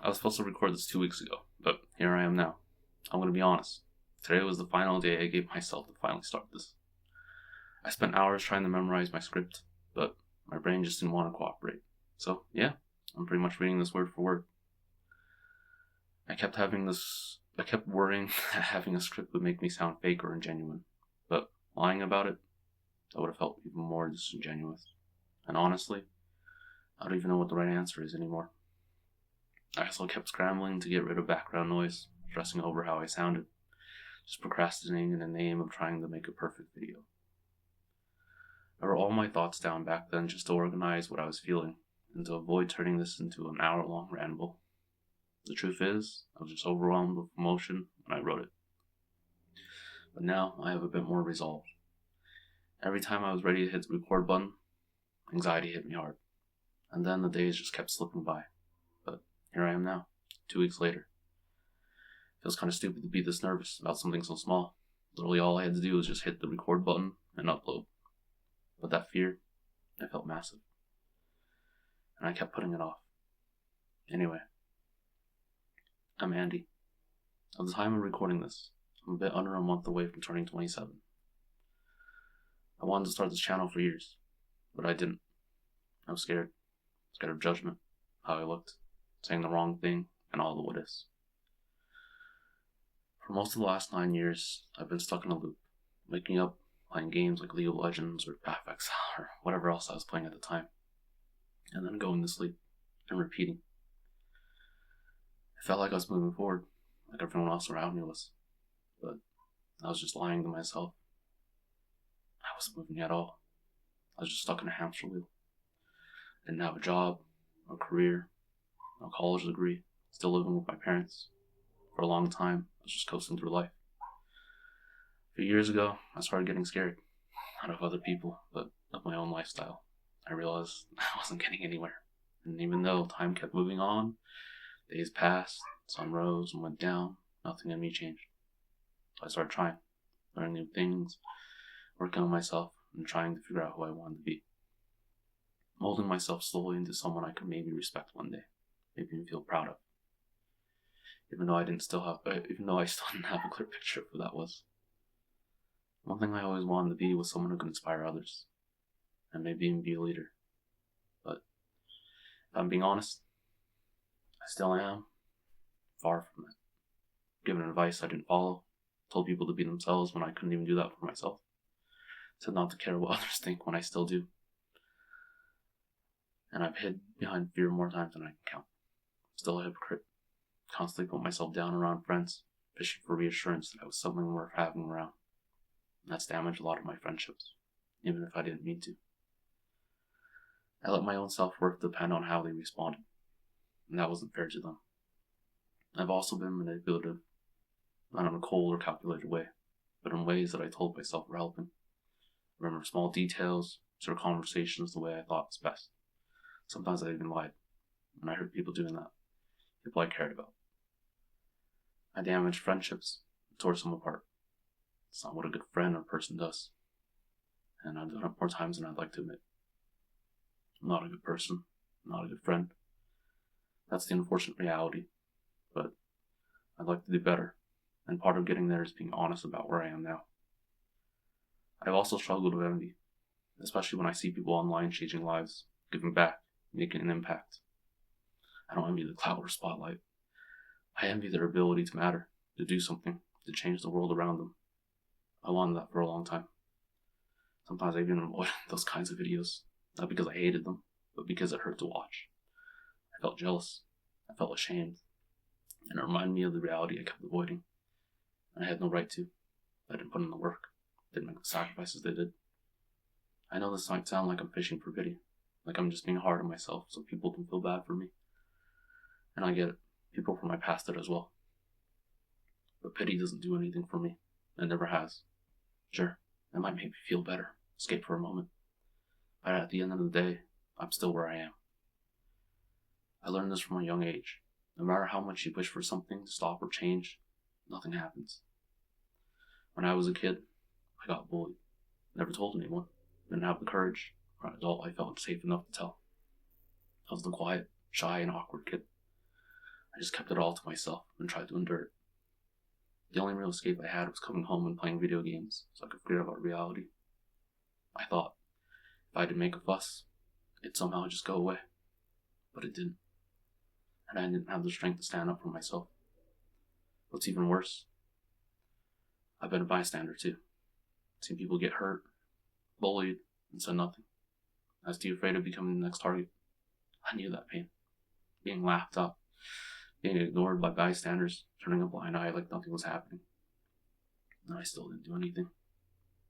I was supposed to record this 2 weeks ago, but here I am now. I'm going to be honest. Today was the final day I gave myself to finally start this. I spent hours trying to memorize my script, but my brain just didn't want to cooperate. So, yeah, I'm pretty much reading this word for word. I kept worrying that having a script would make me sound fake or ingenuine, but lying about it, I would have felt even more disingenuous. And honestly, I don't even know what the right answer is anymore. I also kept scrambling to get rid of background noise, stressing over how I sounded, just procrastinating in the name of trying to make a perfect video. I wrote all my thoughts down back then just to organize what I was feeling, and to avoid turning this into an hour-long ramble. The truth is, I was just overwhelmed with emotion when I wrote it. But now I have a bit more resolve. Every time I was ready to hit the record button, anxiety hit me hard. And then the days just kept slipping by. But here I am now, 2 weeks later. Feels kind of stupid to be this nervous about something so small. Literally all I had to do was just hit the record button and upload. But that fear, it felt massive. And I kept putting it off. Anyway, I'm Andy. At the time of recording this, I'm a bit under a month away from turning 27. I wanted to start this channel for years, but I didn't. I was scared. Scared of judgment, how I looked, saying the wrong thing, and all the what ifs. For most of the last 9 years, I've been stuck in a loop, waking up, playing games like League of Legends or Path of Exile or whatever else I was playing at the time, and then going to sleep and repeating. It felt like I was moving forward, like everyone else around me was, but I was just lying to myself. I wasn't moving at all. I was just stuck in a hamster wheel. Didn't have a job, no career, no college degree, still living with my parents. For a long time, I was just coasting through life. A few years ago, I started getting scared, not of other people, but of my own lifestyle. I realized I wasn't getting anywhere. And even though time kept moving on, days passed, sun rose and went down, nothing in me changed. So I started trying, learning new things, working on myself, and trying to figure out who I wanted to be. Molding myself slowly into someone I could maybe respect one day, maybe even feel proud of. Even though I still didn't have a clear picture of who that was. One thing I always wanted to be was someone who could inspire others, and maybe even be a leader. But if I'm being honest, I still am far from it. Given advice I didn't follow, told people to be themselves when I couldn't even do that for myself. Said not to care what others think when I still do. And I've hid behind fear more times than I can count. Still a hypocrite. Constantly put myself down around friends, fishing for reassurance that I was something worth having around. And that's damaged a lot of my friendships, even if I didn't mean to. I let my own self-worth depend on how they responded, and that wasn't fair to them. I've also been manipulative, not in a cold or calculated way, but in ways that I told myself were helping. Remember small details, or conversations the way I thought was best. Sometimes I even lied, and I hurt people doing that. People I cared about. I damaged friendships, and tore some apart. It's not what a good friend or person does. And I've done it more times than I'd like to admit. I'm not a good person, I'm not a good friend. That's the unfortunate reality. But I'd like to do better, and part of getting there is being honest about where I am now. I've also struggled with envy, especially when I see people online changing lives, giving back, making an impact. I don't envy the clout or spotlight. I envy their ability to matter, to do something, to change the world around them. I wanted that for a long time. Sometimes I even avoided those kinds of videos, not because I hated them, but because it hurt to watch. I felt jealous. I felt ashamed. And it reminded me of the reality I kept avoiding. And I had no right to. I didn't put in the work. Didn't make the sacrifices they did. I know this might sound like I'm fishing for pity, like I'm just being hard on myself so people can feel bad for me. And I get it. People from my past did as well. But pity doesn't do anything for me. It never has. Sure, it might make me feel better, escape for a moment. But at the end of the day, I'm still where I am. I learned this from a young age. No matter how much you wish for something to stop or change, nothing happens. When I was a kid, I got bullied. Never told anyone. Didn't have the courage. For an adult, I felt safe enough to tell. I was the quiet, shy, and awkward kid. I just kept it all to myself and tried to endure it. The only real escape I had was coming home and playing video games so I could forget about reality. I thought if I had to make a fuss, it'd somehow just go away. But it didn't. And I didn't have the strength to stand up for myself. What's even worse, I've been a bystander too. Seen people get hurt, bullied, and said nothing. I was too afraid of becoming the next target. I knew that pain. Being laughed at, being ignored by bystanders, turning a blind eye like nothing was happening. And I still didn't do anything.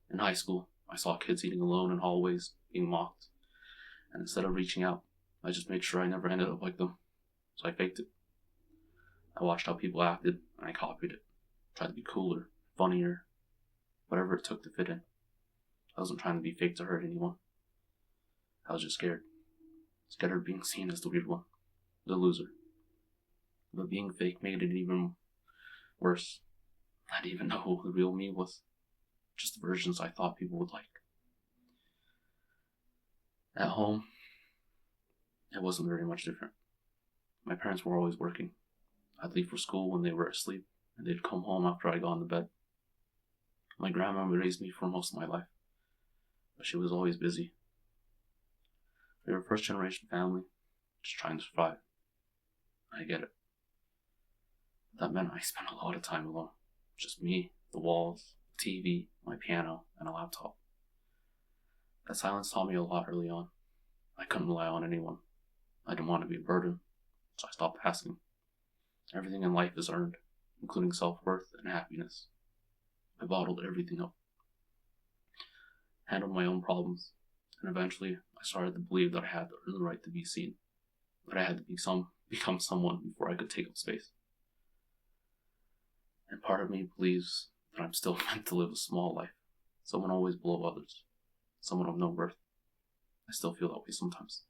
In high school, I saw kids eating alone in hallways, being mocked. And instead of reaching out, I just made sure I never ended up like them. So I faked it. I watched how people acted, and I copied it. Tried to be cooler, funnier, whatever it took to fit in. I wasn't trying to be fake to hurt anyone. I was just scared. Scared of being seen as the weird one, the loser. But being fake made it even worse. I didn't even know who the real me was. Just the versions I thought people would like. At home, it wasn't very much different. My parents were always working. I'd leave for school when they were asleep, and they'd come home after I'd gone to bed. My grandma raised me for most of my life, but she was always busy. We were a first-generation family, just trying to survive. I get it. That meant I spent a lot of time alone. Just me, the walls, the TV, my piano, and a laptop. That silence taught me a lot early on. I couldn't rely on anyone. I didn't want to be a burden, so I stopped asking. Everything in life is earned, including self-worth and happiness. I bottled everything up. Handled my own problems, and eventually I started to believe that I had to earn the right to be seen. That I had to become someone before I could take up space. And part of me believes that I'm still meant to live a small life, someone always below others, someone of no worth. I still feel that way sometimes,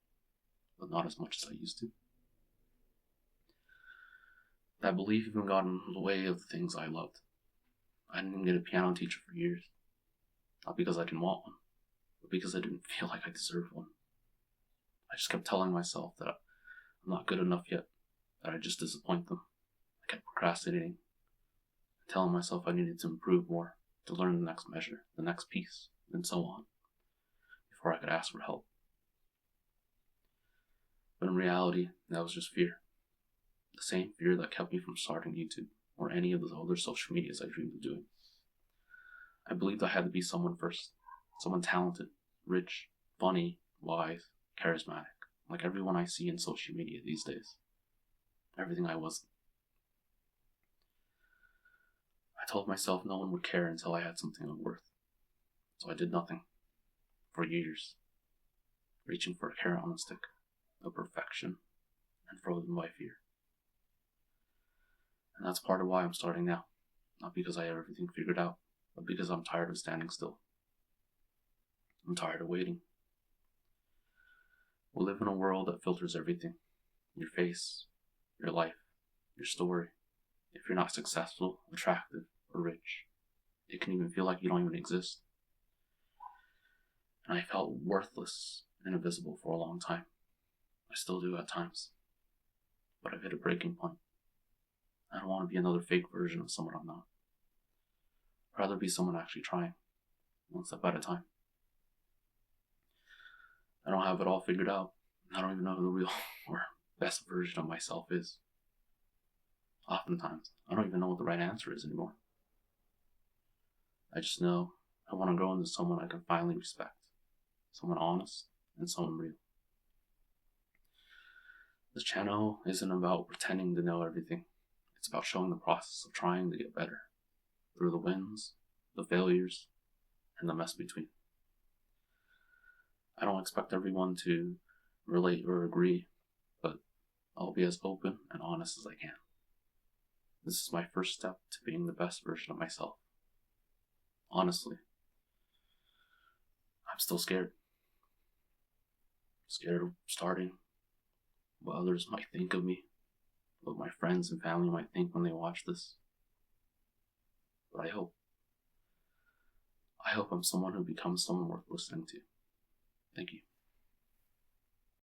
but not as much as I used to. That belief even got in the way of the things I loved. I didn't even get a piano teacher for years. Not because I didn't want one, but because I didn't feel like I deserved one. I just kept telling myself that I'm not good enough yet, that I just disappoint them. I kept procrastinating, telling myself I needed to improve more, to learn the next measure, the next piece, and so on, before I could ask for help. But in reality, that was just fear. The same fear that kept me from starting YouTube, or any of the other social medias I dreamed of doing. I believed I had to be someone first. Someone talented, rich, funny, wise, charismatic, like everyone I see in social media these days. Everything I wasn't. I told myself no one would care until I had something of worth. So I did nothing. For years. Reaching for a carrot on a stick. Of perfection. And frozen by fear. And that's part of why I'm starting now. Not because I have everything figured out, but because I'm tired of standing still. I'm tired of waiting. We live in a world that filters everything. Your face, your life, your story. If you're not successful, attractive, or rich, it can even feel like you don't even exist. And I felt worthless and invisible for a long time. I still do at times. But I've hit a breaking point. I don't want to be another fake version of someone I'm not. I'd rather be someone actually trying, one step at a time. I don't have it all figured out. I don't even know who the real or best version of myself is. Oftentimes, I don't even know what the right answer is anymore. I just know I want to grow into someone I can finally respect. Someone honest and someone real. This channel isn't about pretending to know everything. It's about showing the process of trying to get better. Through the wins, the failures, and the mess between. I don't expect everyone to relate or agree, but I'll be as open and honest as I can. This is my first step to being the best version of myself. Honestly, I'm still scared. Scared of starting, what others might think of me, what my friends and family might think when they watch this. But I hope I'm someone who becomes someone worth listening to. Thank you.